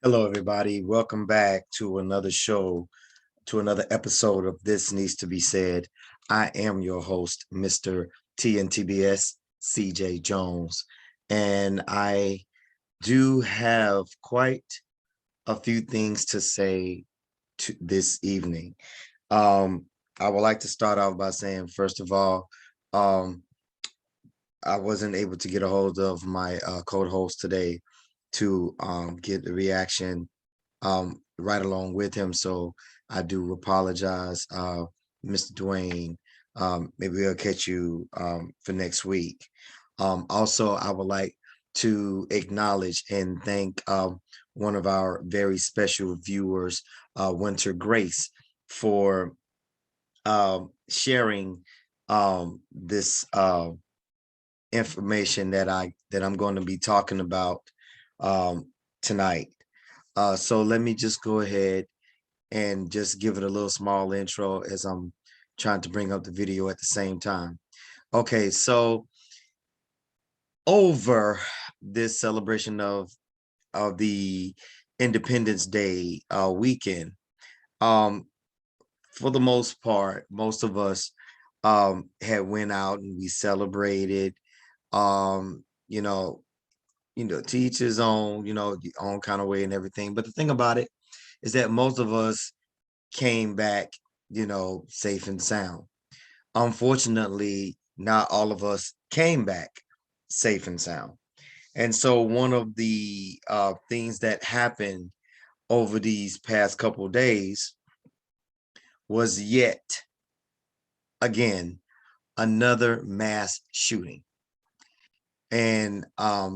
Hello, everybody. Welcome back to another show, to another episode of This Needs to Be Said. I am your host, Mr. TNTBS, CJ Jones, and I do have quite a few things to say this evening. Um, I would like to start off by saying, first of all, um, I wasn't able to get a hold of my co-host today to get the reaction right along with him. So I do apologize, Mr. Dwayne. Maybe we'll catch you for next week. Also, I would like to acknowledge and thank one of our very special viewers, Winter Grace, for sharing this information that I'm going to be talking about um, tonight. So let me just go ahead and just give it a little small intro as I'm trying to bring up the video at the same time. Okay, so over this celebration of the Independence Day weekend, um, for the most part, most of us had went out and we celebrated. Um, you know, to each his own, your own kind of way and everything. But the thing about it is that most of us came back, safe and sound. Unfortunately, not all of us came back safe and sound. And so one of the things that happened over these past couple days was yet again another mass shooting. And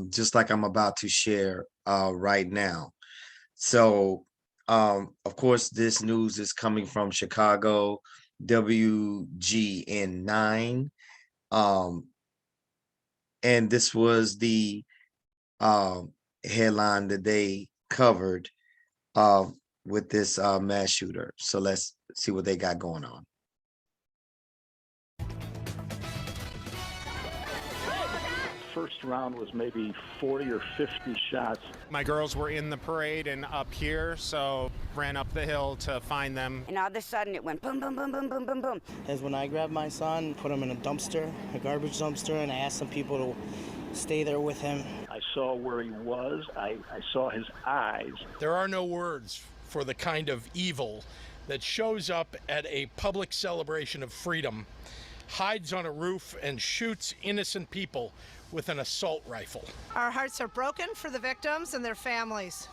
just like I'm about to share right now. So, of course, this news is coming from Chicago, WGN9. Um, and this was the um, headline that they covered uh, with this mass shooter. So let's see what they got going on. First round was maybe 40 or 50 shots. My girls were in the parade and up here, so ran up the hill to find them. And all of a sudden it went boom, boom, boom, boom, boom, boom, boom. Is when I grabbed my son, put him in a dumpster, a garbage dumpster, and I asked some people to stay there with him. I saw where he was. I saw his eyes. There are no words for the kind of evil that shows up at a public celebration of freedom, hides on a roof, and shoots innocent people with an assault rifle. Our hearts are broken for the victims and their families.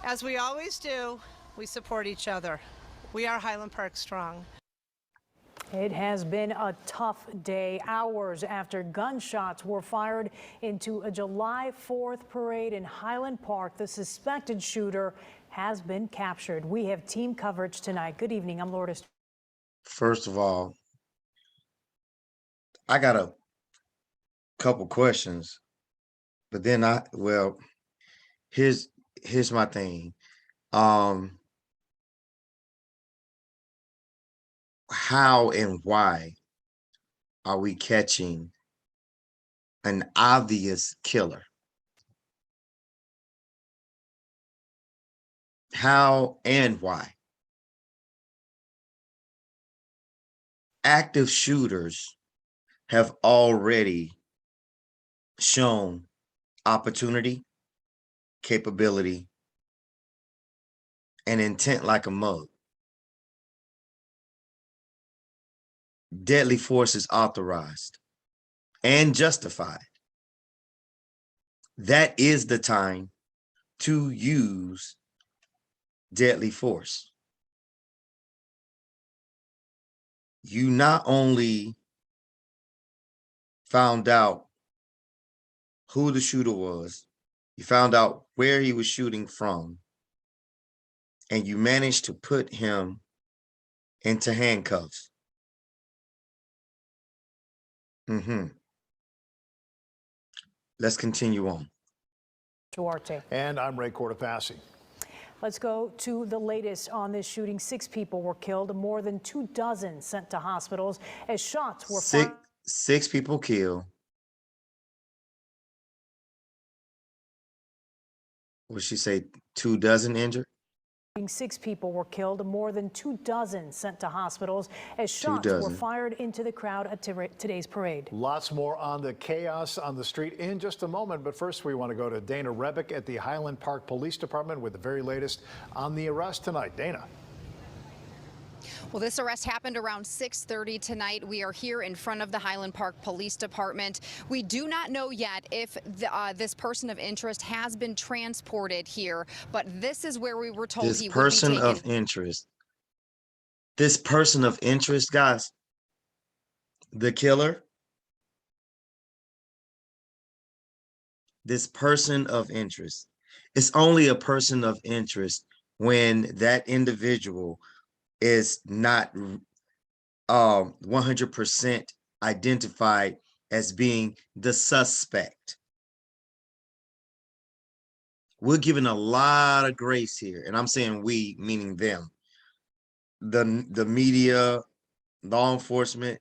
As we always do, we support each other. We are Highland Park strong. It has been a tough day, hours after gunshots were fired into a July 4th parade in Highland Park. The suspected shooter has been captured. We have team coverage tonight. Good evening. I'm Lourdes. First of all, I got a couple questions, but then here's my thing. How and why are we catching an obvious killer? How and why? Active shooters have already shown opportunity, capability, and intent like a mug. Deadly force is authorized and justified. That is the time to use deadly force. You not only found out who the shooter was, you found out where he was shooting from, and you managed to put him into handcuffs. Let's continue on. Duarte. And I'm Ray Cortopassi. Let's go to the latest on this shooting. 6 people were killed, more than 24 sent to hospitals as shots were fired. Six people killed. what she say, 24 injured? 6 people were killed, more than 24 sent to hospitals as shots were 24. fired into the crowd at today's parade. Lots more on the chaos on the street in just a moment, but first we want to go to Dana Rebick at the Highland Park Police Department with the very latest on the arrest tonight. Dana. Well, this arrest happened around 6:30 tonight. We are here in front of the Highland Park Police Department. We do not know yet if this person of interest has been transported here, but this is where we were told This he would be person taken. of interest. This person of interest, guys. The killer. This person of interest. It's only a person of interest when that individual is not 100% identified as being the suspect. We're given a lot of grace here, and I'm saying we, meaning them. The media, law enforcement.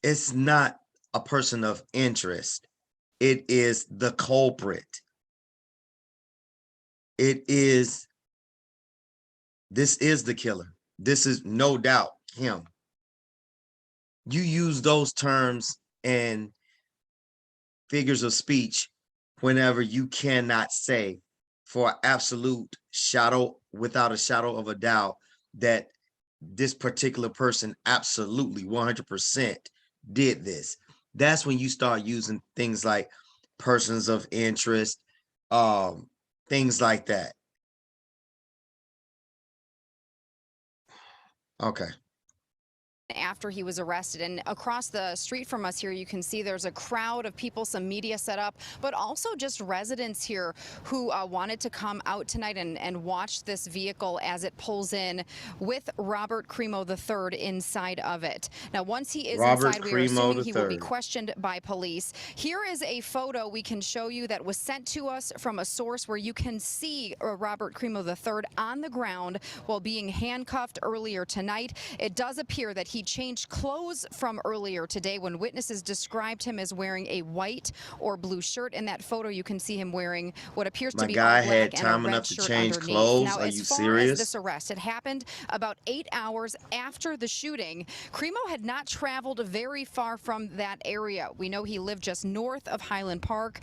It's not a person of interest. It is the culprit. This is the killer. This is no doubt him. You use those terms and figures of speech whenever you cannot say for absolute shadow, without a shadow of a doubt, that this particular person absolutely 100% did this. That's when you start using things like persons of interest, things like that. Okay. After he was arrested, and across the street from us here you can see there's a crowd of people, some media set up, but also just residents here who wanted to come out tonight and watch this vehicle as it pulls in with Robert Crimo III inside of it. Now once he is inside, we are assuming he will be questioned by police. Here is a photo we can show you that was sent to us from a source where you can see Robert Crimo III on the ground while being handcuffed earlier tonight. It does appear that he changed clothes from earlier today when witnesses described him as wearing a white or blue shirt. In that photo, you can see him wearing what appears to be all black had and time a red enough to shirt change underneath. clothes. Now, Are as you far serious? as this arrest, it happened about 8 hours after the shooting. Crimo had not traveled very far from that area. We know he lived just north of Highland Park.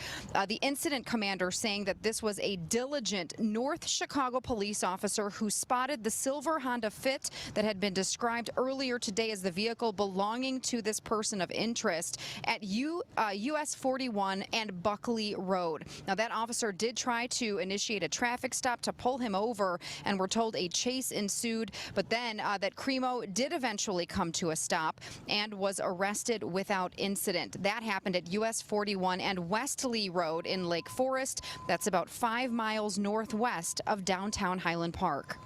The incident commander saying that this was a diligent North Chicago police officer who spotted the silver Honda Fit that had been described earlier today as the vehicle belonging to this person of interest at US 41 and Buckley Road. Now that officer did try to initiate a traffic stop to pull him over, and we're told a chase ensued, but then that Crimo did eventually come to a stop and was arrested without incident. That happened at US 41 and Westley Road in Lake Forest. That's about 5 miles northwest of downtown Highland Park.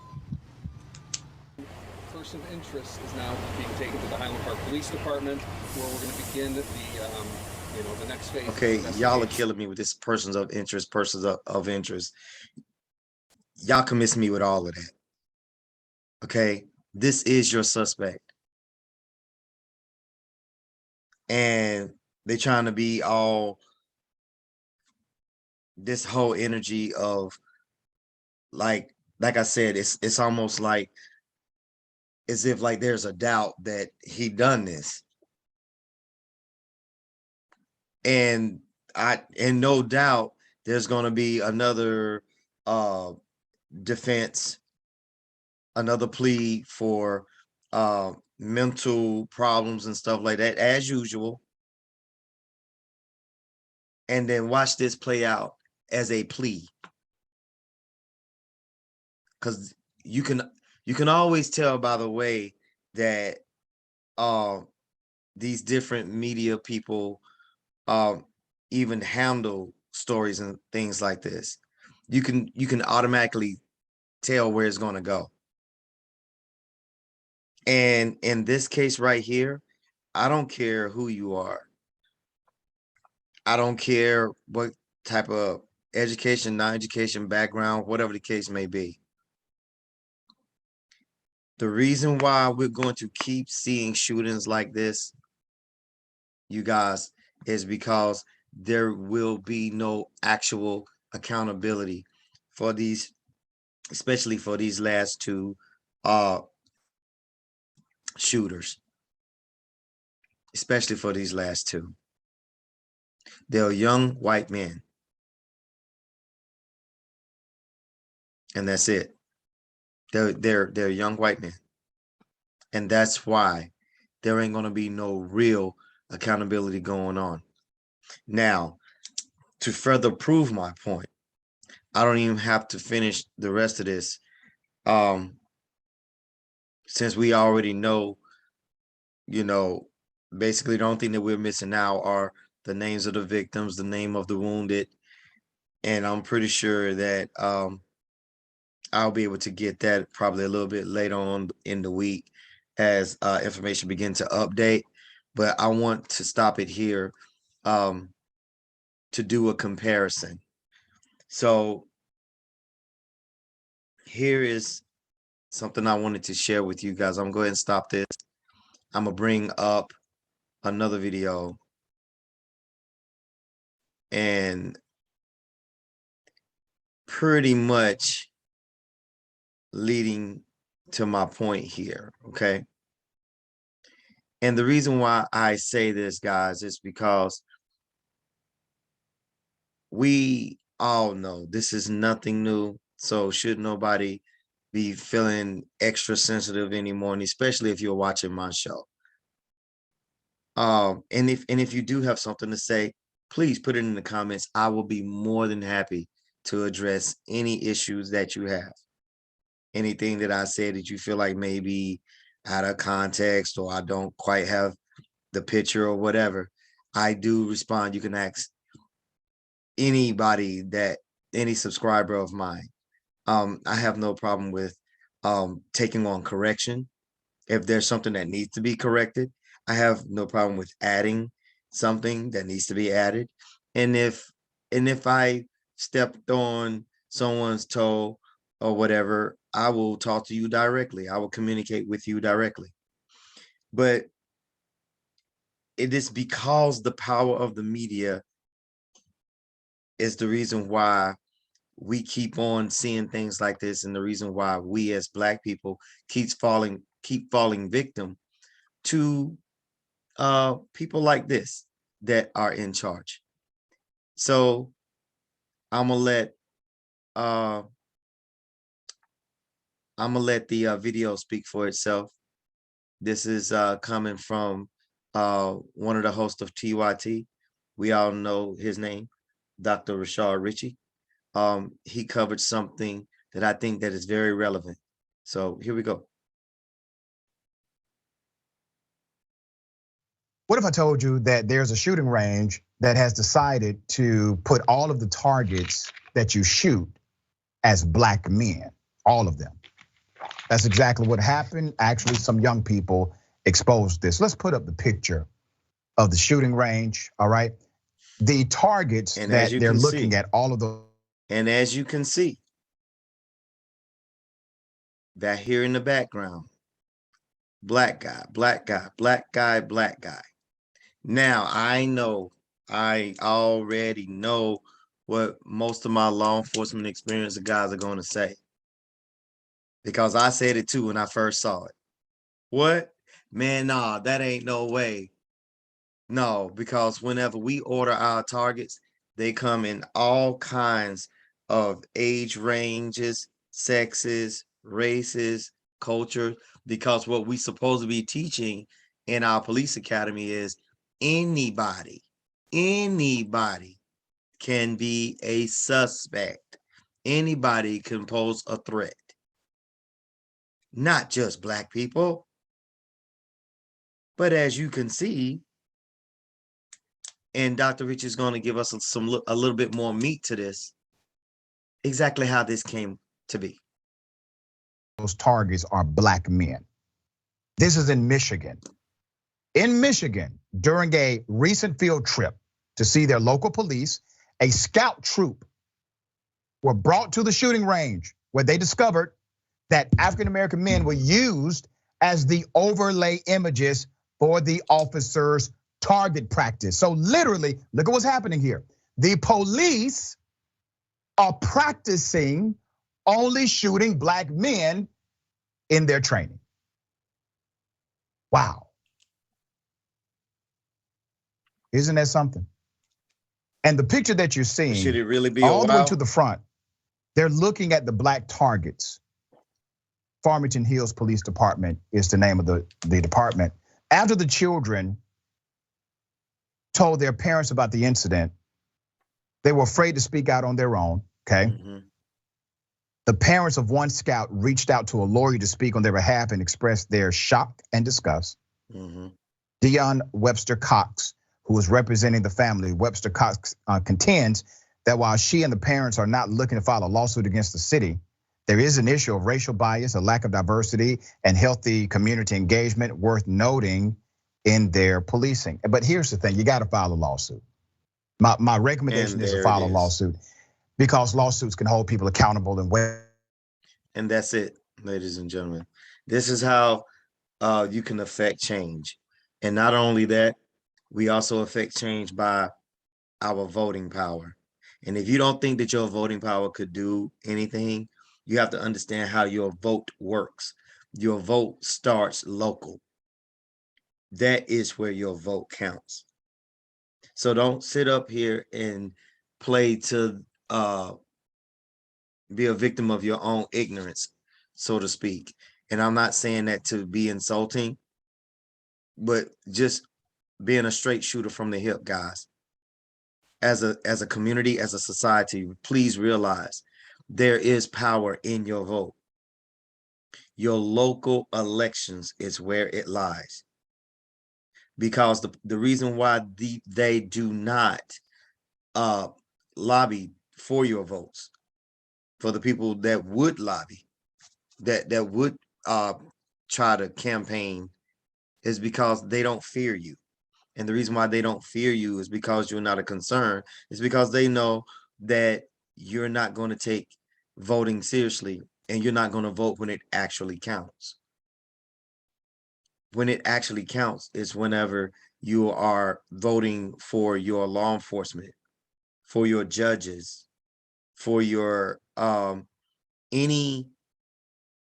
Person of interest is now being taken to the Highland Park Police Department, where we're going to begin the next phase. Okay, y'all are killing me with this persons of interest, of interest. Y'all can miss me with all of that. Okay, this is your suspect. And they're trying to be all this whole energy of like I said, it's almost like as if like there's a doubt that he done this. And no doubt there's going to be another defense, another plea for mental problems and stuff like that, as usual. And then watch this play out as a plea. Because you can always tell by the way that these different media people even handle stories and things like this. You can automatically tell where it's going to go. And in this case right here, I don't care who you are. I don't care what type of education, non-education background, whatever the case may be. The reason why we're going to keep seeing shootings like this, you guys, is because there will be no actual accountability for these, especially for these last two shooters, especially for these last two. They're young white men, and that's it. They're young white men, and that's why there ain't gonna be no real accountability going on. Now, to further prove my point, I don't even have to finish the rest of this, since we already know, basically the only thing that we're missing now are the names of the victims, the name of the wounded, and I'm pretty sure that I'll be able to get that probably a little bit later on in the week as information begins to update. But I want to stop it here to do a comparison. So here is something I wanted to share with you guys. I'm going to go ahead and stop this. I'm going to bring up another video, and pretty much leading to my point here, okay? And the reason why I say this, guys, is because we all know this is nothing new. So should nobody be feeling extra sensitive anymore, and especially if you're watching my show. And if you do have something to say, please put it in the comments. I will be more than happy to address any issues that you have. Anything that I said that you feel like maybe out of context, or I don't quite have the picture or whatever, I do respond. You can ask anybody, any subscriber of mine. I have no problem with taking on correction. If there's something that needs to be corrected, I have no problem with adding something that needs to be added. And if I stepped on someone's toe or whatever, I will talk to you directly. I will communicate with you directly. But it is because the power of the media is the reason why we keep on seeing things like this, and the reason why we as Black people keep falling victim to people like this that are in charge. So I'm gonna let the video speak for itself. This is coming from one of the hosts of TYT. We all know his name, Dr. Rashard Ritchie. He covered something that I think that is very relevant. So here we go. What if I told you that there's a shooting range that has decided to put all of the targets that you shoot as Black men, all of them? That's exactly what happened. Actually, some young people exposed this. Let's put up the picture of the shooting range, all right? The targets that they're looking at, all of those. And as you can see, that here in the background, Black guy, Black guy, Black guy, Black guy. Now, I already know what most of my law enforcement experienced guys are going to say, because I said it too when I first saw it. What? Man, nah, that ain't no way. No, because whenever we order our targets, they come in all kinds of age ranges, sexes, races, culture, because what we supposed to be teaching in our police academy is anybody can be a suspect. Anybody can pose a threat. Not just Black people. But as you can see, and Dr. Rich is going to give us a little bit more meat to this, exactly how this came to be. Those targets are Black men. This is in Michigan. In Michigan, during a recent field trip to see their local police, a scout troop were brought to the shooting range where they discovered that African-American men were used as the overlay images for the officers' target practice. So literally, look at what's happening here. The police are practicing only shooting black men in their training. Wow. Isn't that something? And the picture that you're seeing, Should it really be a all the way wow? to the front, they're looking at the black targets. Farmington Hills Police Department is the name of the department. After the children told their parents about the incident, they were afraid to speak out on their own, okay? Mm-hmm. The parents of one scout reached out to a lawyer to speak on their behalf and expressed their shock and disgust. Mm-hmm. Dion Webster Cox, who is representing the family, Webster Cox contends that while she and the parents are not looking to file a lawsuit against the city, there is an issue of racial bias, a lack of diversity, and healthy community engagement worth noting in their policing. But here's the thing, you gotta file a lawsuit. My recommendation is to file a lawsuit because lawsuits can hold people accountable and way. And that's it, ladies and gentlemen. This is how you can affect change. And not only that, we also affect change by our voting power. And if you don't think that your voting power could do anything, you have to understand how your vote works. Your vote starts local. That is where your vote counts. So don't sit up here and play to be a victim of your own ignorance, so to speak. And I'm not saying that to be insulting, but just being a straight shooter from the hip, guys. As a community, as a society, please realize there is power in your vote. Your local elections is where it lies. Because the reason why they do not lobby for your votes, for the people that would lobby, that would try to campaign, is because they don't fear you. And the reason why they don't fear you is because you're not a concern. It's because they know that you're not going to take voting seriously and you're not going to vote when it actually counts. When it actually counts is whenever you are voting for your law enforcement, for your judges, for your any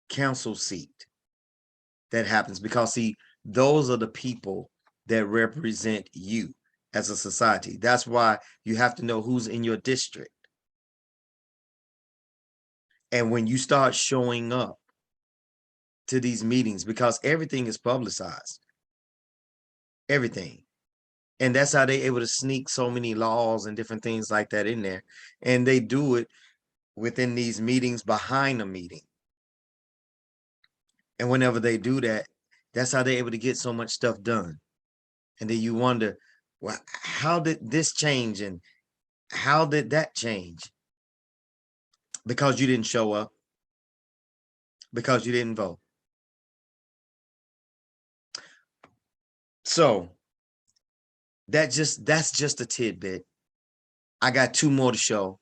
council seat that happens. Because see, those are the people that represent you as a society. That's why you have to know who's in your district. And when you start showing up to these meetings, because everything is publicized, everything. And that's how they're able to sneak so many laws and different things like that in there. And they do it within these meetings behind a meeting. And whenever they do that, that's how they're able to get so much stuff done. And then you wonder, well, how did this change and how did that change? Because you didn't show up, because you didn't vote. So that's just a tidbit. I got two more to show.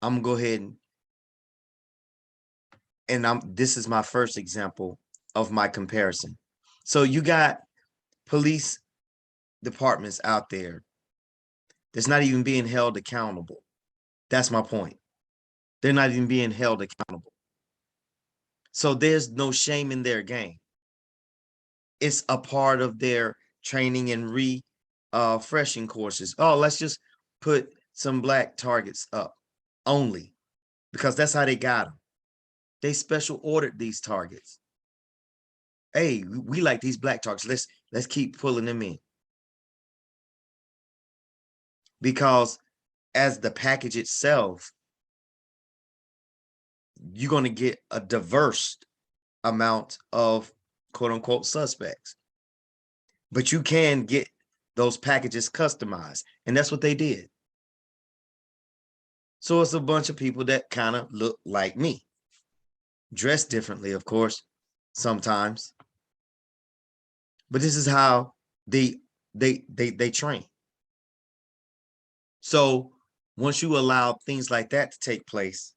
I'm gonna go ahead and this is my first example of my comparison. So you got police departments out there that's not even being held accountable. That's my point. They're not even being held accountable. So there's no shame in their game. It's a part of their training and refreshing courses. Oh, let's just put some black targets up only, because that's how they got them. They special ordered these targets. Hey, we like these black targets. Let's keep pulling them in. Because as the package itself, you're going to get a diverse amount of quote unquote suspects. But you can get those packages customized. And that's what they did. So it's a bunch of people that kind of look like me. Dressed differently, of course, sometimes. But this is how they train. So once you allow things like that to take place,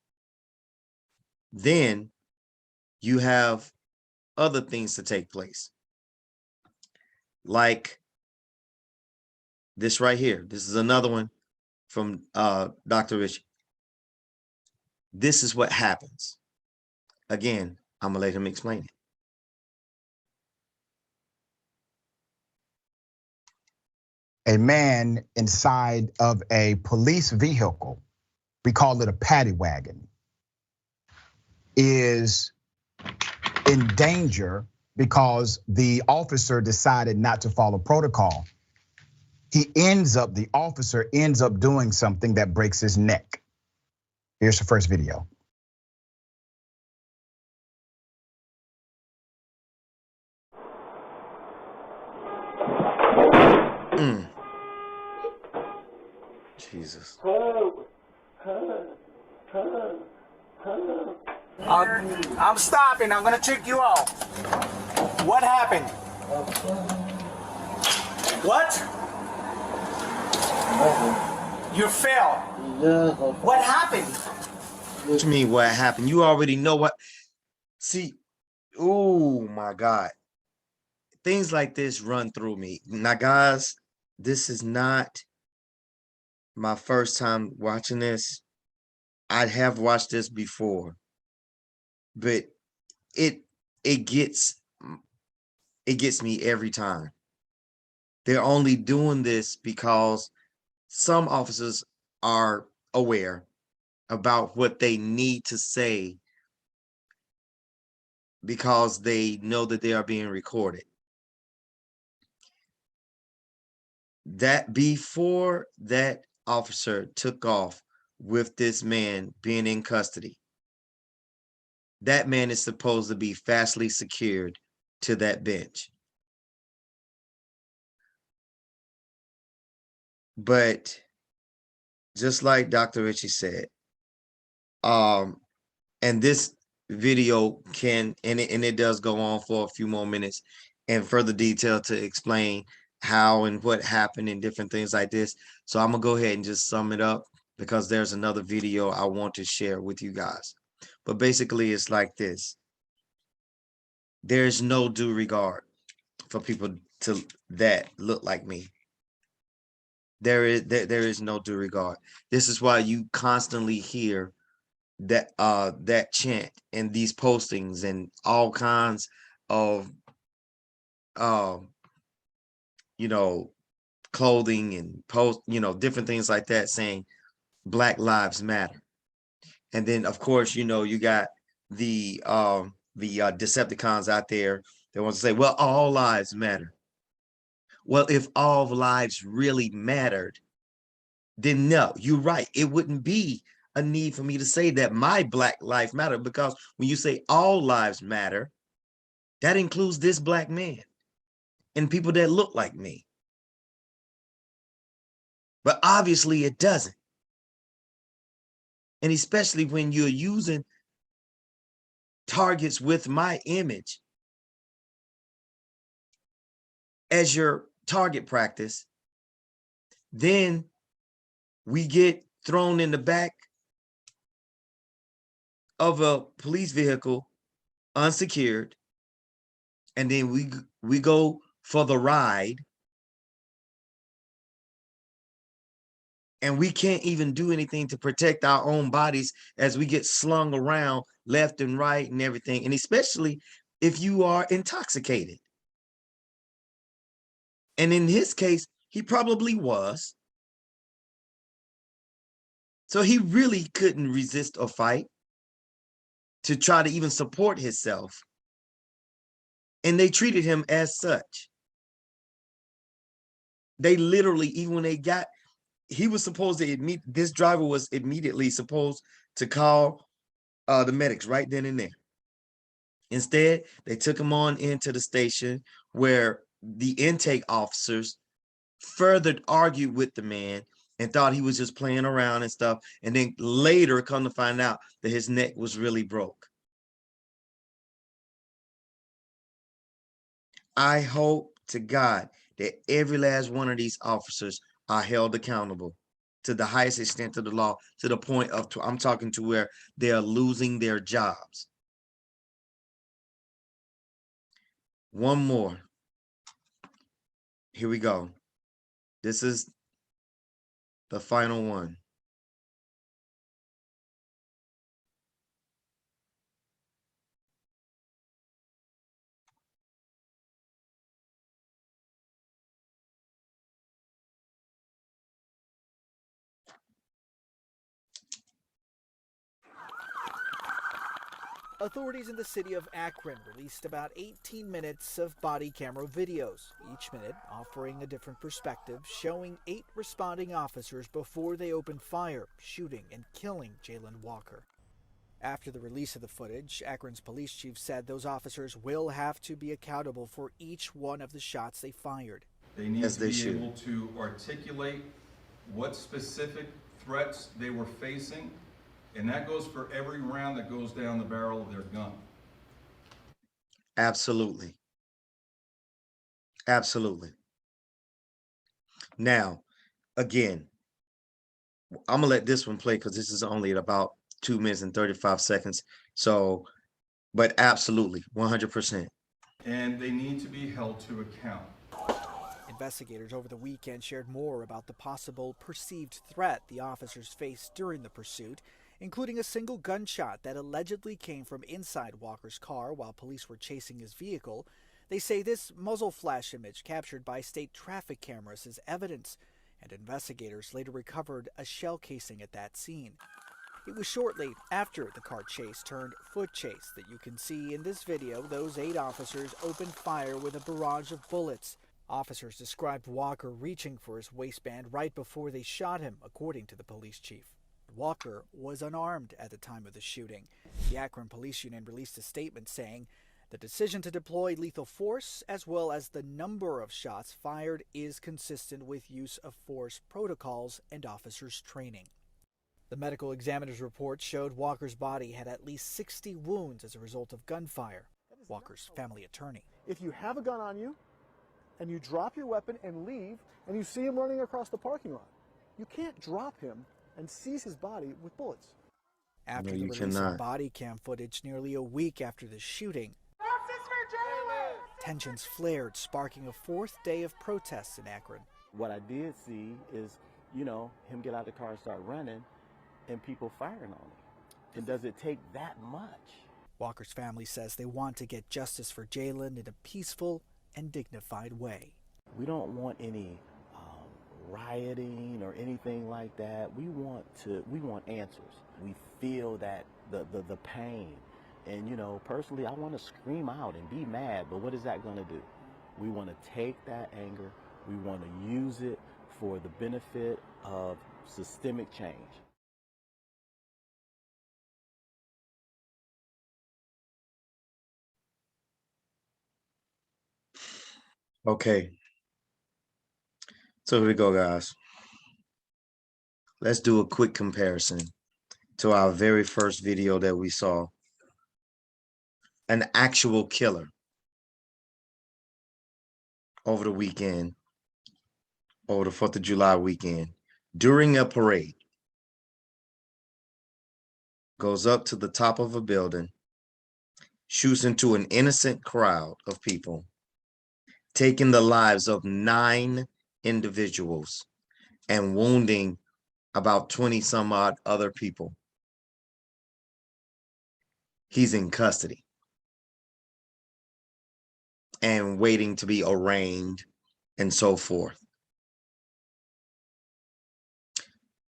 then you have other things to take place. Like This right here. This is another one from Dr. Rich. This is what happens. Again, I'm gonna let him explain it. A man inside of a police vehicle, we call it a paddy wagon, is in danger because the officer decided not to follow protocol. The officer ends up doing something that breaks his neck. Here's the first video. Jesus. I'm stopping. I'm gonna check you out. What happened? What? You fell. What happened? What you mean what happened? You already know what. See, oh my God. Things like this run through me. Now, guys, this is not my first time watching this. I have watched this before, but it gets me every time. They're only doing this because some officers are aware about what they need to say because they know that they are being recorded. That before that officer took off with this man being in custody, that man is supposed to be fastly secured to that bench. But just like Dr. Ritchie said, and this video can, and it does go on for a few more minutes and further detail to explain how and what happened and different things like this. So I'm gonna go ahead and just sum it up because there's another video I want to share with you guys. But basically it's like this. There's no due regard for people that look like me. There is no due regard. This is why you constantly hear that chant and these postings and all kinds of you know, clothing and different things like that saying Black Lives Matter. And then of course, you got the Decepticons out there that want to say, well, all lives matter. Well, if all lives really mattered, then no, you're right. It wouldn't be a need for me to say that my Black life matter, because when you say all lives matter, that includes this Black man and people that look like me. But obviously it doesn't. And especially when you're using targets with my image as your target practice, then we get thrown in the back of a police vehicle unsecured, and then we go for the ride, and we can't even do anything to protect our own bodies as we get slung around left and right and everything, and especially if you are intoxicated. And in his case, he probably was. So he really couldn't resist or fight to try to even support himself. And they treated him as such. They literally, even when they got, he was supposed to this driver was immediately supposed to call the medics right then and there. Instead, they took him on into the station where the intake officers further argued with the man and thought he was just playing around and stuff. And then later come to find out that his neck was really broke. I hope to God that every last one of these officers are held accountable to the highest extent of the law, to the point of, I'm talking to where they're losing their jobs. One more. Here we go. This is the final one. Authorities in the city of Akron released about 18 minutes of body camera videos, each minute offering a different perspective, showing 8 responding officers before they opened fire, shooting and killing Jalen Walker. After the release of the footage, Akron's police chief said those officers will have to be accountable for each one of the shots they fired. They need to be able to articulate what specific threats they were facing, and that goes for every round that goes down the barrel of their gun. Absolutely. Absolutely. Now, again, I'm gonna let this one play because this is only at about 2 minutes and 35 seconds. So, but absolutely, 100%. And they need to be held to account. Investigators over the weekend shared more about the possible perceived threat the officers faced during the pursuit, including a single gunshot that allegedly came from inside Walker's car while police were chasing his vehicle. They say this muzzle flash image captured by state traffic cameras is evidence, and investigators later recovered a shell casing at that scene. It was shortly after the car chase turned foot chase that you can see in this video those 8 officers opened fire with a barrage of bullets. Officers described Walker reaching for his waistband right before they shot him, according to the police chief. Walker was unarmed at the time of the shooting. The Akron Police Union released a statement saying the decision to deploy lethal force, as well as the number of shots fired, is consistent with use of force protocols and officers' training. The medical examiner's report showed Walker's body had at least 60 wounds as a result of gunfire. Walker's family attorney. If you have a gun on you and you drop your weapon and leave and you see him running across the parking lot, you can't drop him and seize his body with bullets. After the release of body cam footage nearly a week after the shooting, tensions flared, sparking a 4th day of protests in Akron. What I did see is, him get out of the car and start running and people firing on him. And does it take that much? Walker's family says they want to get justice for Jalen in a peaceful and dignified way. We don't want any rioting or anything like that. We want answers. We feel that the pain, and personally I want to scream out and be mad, but what is that going to do? We want to take that anger, we want to use it for the benefit of systemic change. Okay. So here we go, guys. Let's do a quick comparison to our very first video that we saw. An actual killer over the weekend, over the 4th of July weekend, during a parade, goes up to the top of a building, shoots into an innocent crowd of people, taking the lives of 9 individuals and wounding about 20 some odd other people. He's in custody and waiting to be arraigned and so forth.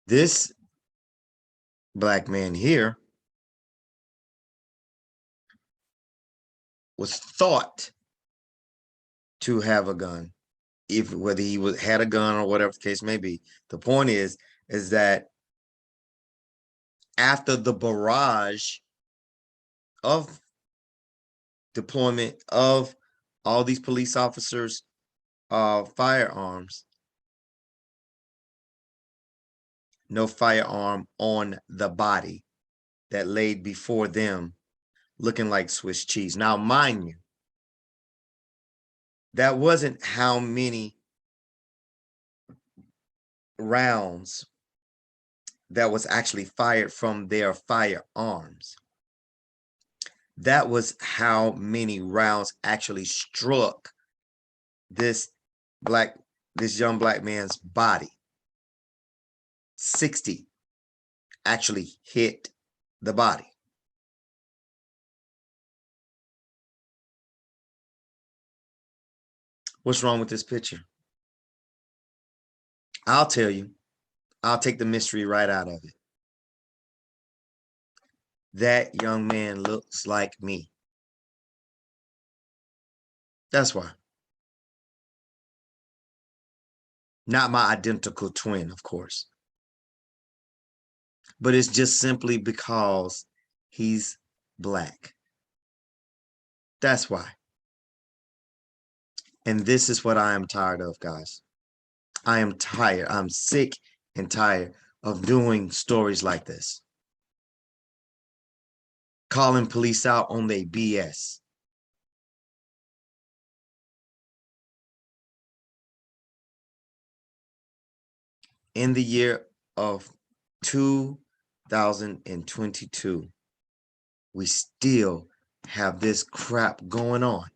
This black man here was thought to have a gun, whether he had a gun or whatever the case may be. The point is that after the barrage of deployment of all these police officers' firearms, no firearm on the body that laid before them, looking like Swiss cheese. Now, mind you, that wasn't how many rounds that was actually fired from their firearms. That was how many rounds actually struck this black this young black man's body. 60 actually hit the body. What's wrong with this picture? I'll tell you. I'll take the mystery right out of it. That young man looks like me. That's why. Not my identical twin, of course. But it's just simply because he's black. That's why. And this is what I am tired of, guys. I am tired. I'm sick and tired of doing stories like this. Calling police out on their BS. In the year of 2022, we still have this crap going on.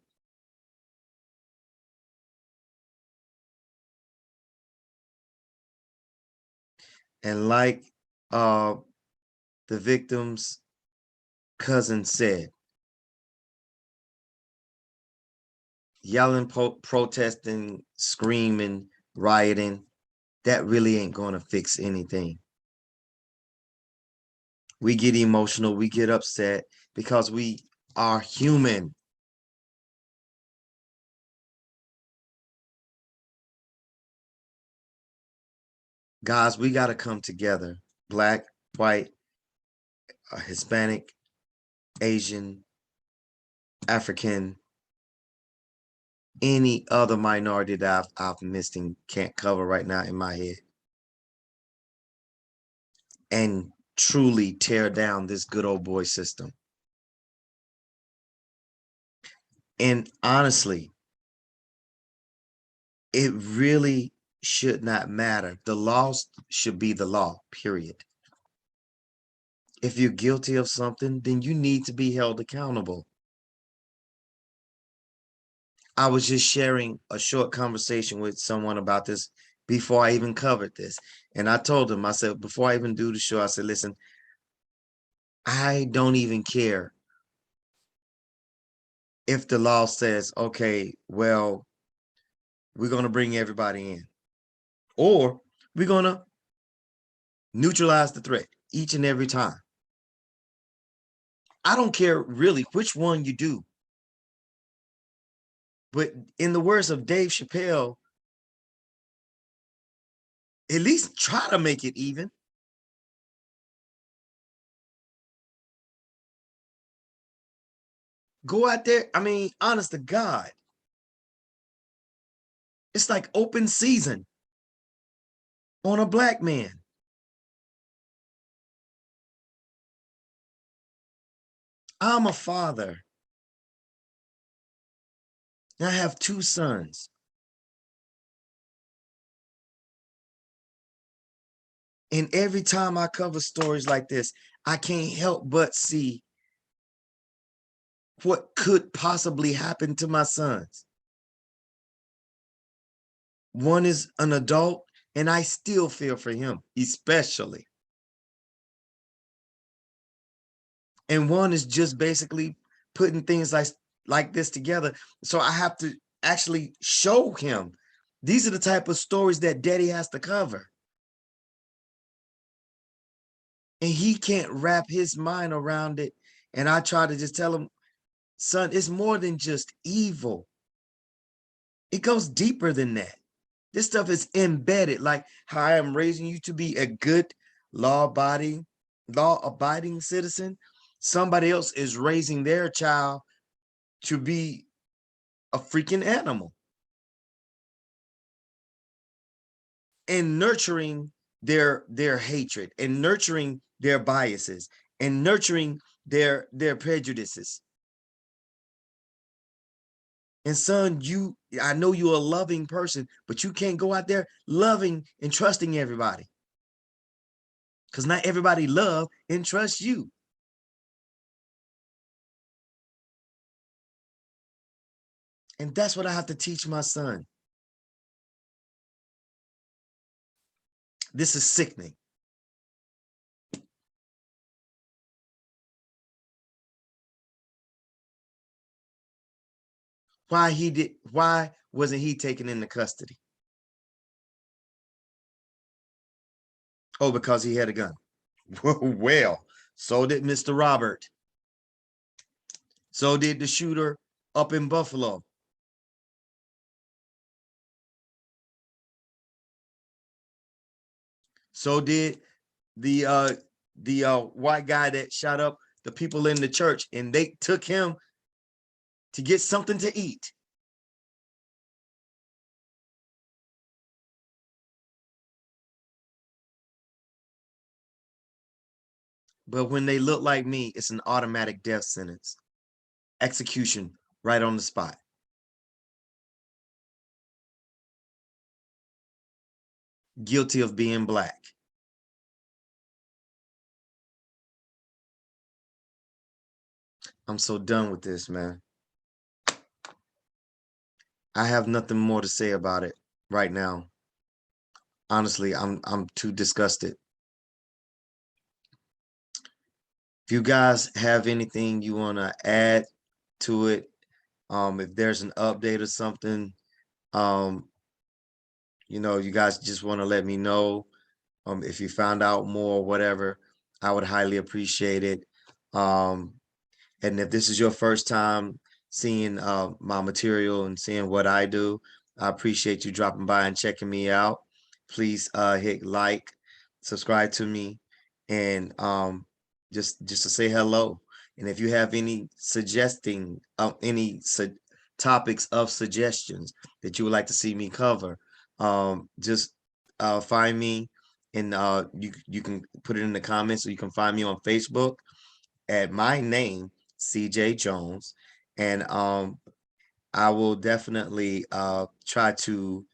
And like the victim's cousin said, yelling, protesting, screaming, rioting, that really ain't going to fix anything. We get emotional, we get upset because we are human. Guys, we got to come together. Black, white, Hispanic, Asian, African, any other minority that I've missed and can't cover right now in my head. And truly tear down this good old boy system. And honestly, it really should not matter. The law should be the law, period. If you're guilty of something, then you need to be held accountable. I was just sharing a short conversation with someone about this before I even covered this. And I told them, I said, before I even do the show, I said, listen, I don't even care if the law says, okay, well, we're going to bring everybody in, or we're going to neutralize the threat each and every time. I don't care really which one you do. But in the words of Dave Chappelle, at least try to make it even. Go out there. I mean, honest to God, it's like open season on a black man. I'm a father. And I have 2 sons. And every time I cover stories like this, I can't help but see what could possibly happen to my sons. One is an adult, and I still feel for him, especially. And one is just basically putting things like this together. So I have to actually show him these are the type of stories that daddy has to cover. And he can't wrap his mind around it. And I try to just tell him, son, it's more than just evil. It goes deeper than that. This stuff is embedded, like how I am raising you to be a good law-abiding citizen. Somebody else is raising their child to be a freaking animal and nurturing their hatred and nurturing their biases and nurturing their prejudices. And son, I know you're a loving person, but you can't go out there loving and trusting everybody, because not everybody love and trust you. And that's what I have to teach my son. This is sickening. Why wasn't he taken into custody? Oh, because he had a gun. Well, so did Mr. Robert. So did the shooter up in Buffalo. So did the white guy that shot up the people in the church, and they took him to get something to eat. But when they look like me, it's an automatic death sentence. Execution right on the spot. Guilty of being black. I'm so done with this, man. I have nothing more to say about it right now. Honestly, I'm too disgusted. If you guys have anything you want to add to it, if there's an update or something, you know, you guys just want to let me know. If you found out more or whatever, I would highly appreciate it. And if this is your first time seeing my material and seeing what I do, I appreciate you dropping by and checking me out. Please hit like, subscribe to me, and just to say hello. And if you have any topics of suggestions that you would like to see me cover, just find me, and you can put it in the comments, or you can find me on Facebook at my name, CJ Jones, and I will definitely try to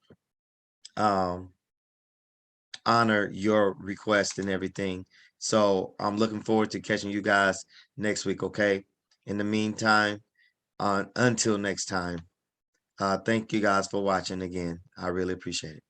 honor your request and everything. So I'm looking forward to catching you guys next week. Okay. In the meantime, until next time, thank you guys for watching again. I really appreciate it.